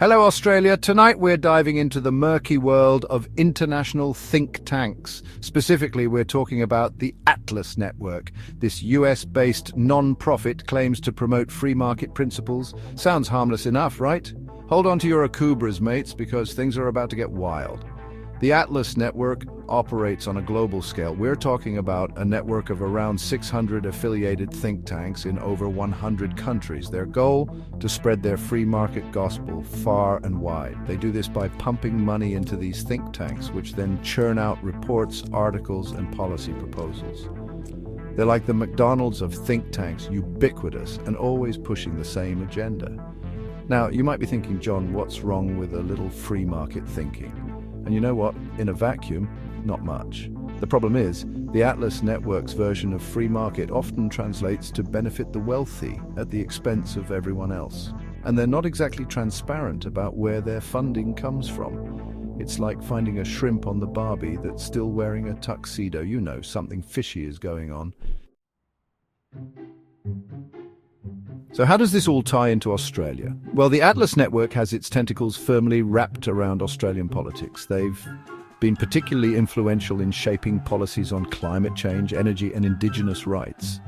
Hello Australia, tonight we're diving into the murky world of international think tanks. Specifically, we're talking about the Atlas Network. This US-based non-profit claims to promote free market principles. Sounds harmless enough, right? Hold on to your akubras, mates, because things are about to get wild. The Atlas Network operates on a global scale. We're talking about a network of around 600 affiliated think tanks in over 100 countries. Their goal? To spread their free market gospel far and wide. They do this by pumping money into these think tanks, which then churn out reports, articles, and policy proposals. They're like the McDonald's of think tanks, ubiquitous and always pushing the same agenda. Now, you might be thinking, John, what's wrong with a little free market thinking? And you know what? In a vacuum, not much. The problem is, the Atlas Network's version of free market often translates to benefit the wealthy at the expense of everyone else. And they're not exactly transparent about where their funding comes from. It's like finding a shrimp on the barbie that's still wearing a tuxedo. You know, something fishy is going on. So how does this all tie into Australia? Well, the Atlas Network has its tentacles firmly wrapped around Australian politics. They've been particularly influential in shaping policies on climate change, energy, and Indigenous rights.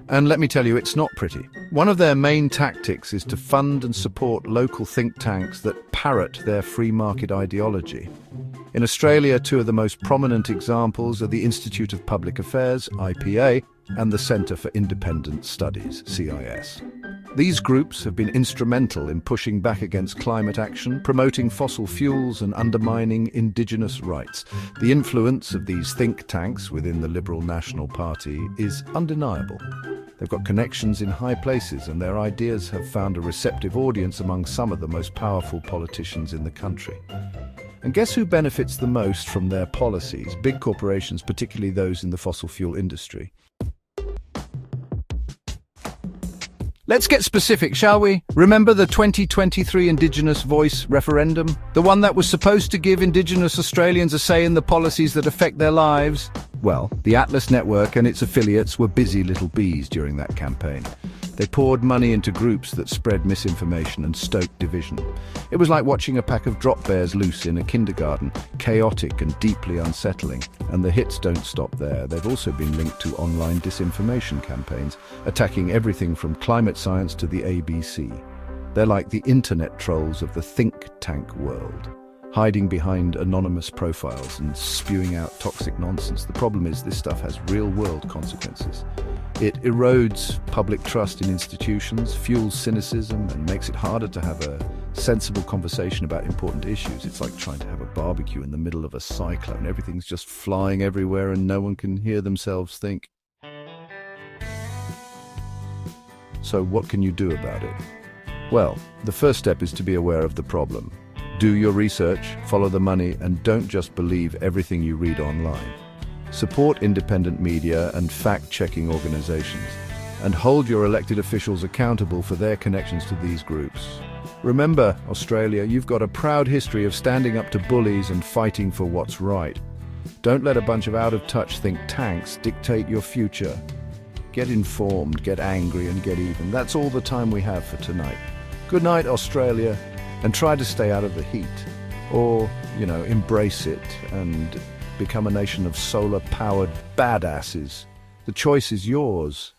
And let me tell you, it's not pretty. One of their main tactics is to fund and support local think tanks that parrot their free market ideology. In Australia, two of the most prominent examples are the Institute of Public Affairs, IPA, and the Centre for Independent Studies, CIS. These groups have been instrumental in pushing back against climate action, promoting fossil fuels and undermining Indigenous rights. The influence of these think tanks within the Liberal National Party is undeniable. They've got connections in high places, and their ideas have found a receptive audience among some of the most powerful politicians in the country. And guess who benefits the most from their policies? Big corporations, particularly those in the fossil fuel industry. Let's get specific, shall we? Remember the 2023 Indigenous Voice referendum? The one that was supposed to give Indigenous Australians a say in the policies that affect their lives? Well, the Atlas Network and its affiliates were busy little bees during that campaign. They poured money into groups that spread misinformation and stoked division. It was like watching a pack of drop bears loose in a kindergarten, chaotic and deeply unsettling. And the hits don't stop there. They've also been linked to online disinformation campaigns, attacking everything from climate science to the ABC. They're like the internet trolls of the think tank world, hiding behind anonymous profiles and spewing out toxic nonsense. The problem is this stuff has real-world consequences. It erodes public trust in institutions, fuels cynicism, and makes it harder to have a sensible conversation about important issues. It's like trying to have a barbecue in the middle of a cyclone. Everything's just flying everywhere and no one can hear themselves think. So what can you do about it? Well, the first step is to be aware of the problem. Do your research, follow the money, and don't just believe everything you read online. Support independent media and fact-checking organizations, and hold your elected officials accountable for their connections to these groups. Remember, Australia, you've got a proud history of standing up to bullies and fighting for what's right. Don't let a bunch of out-of-touch think tanks dictate your future. Get informed, get angry, and get even. That's all the time we have for tonight. Good night, Australia, and try to stay out of the heat. Or, embrace it and become a nation of solar-powered badasses. The choice is yours.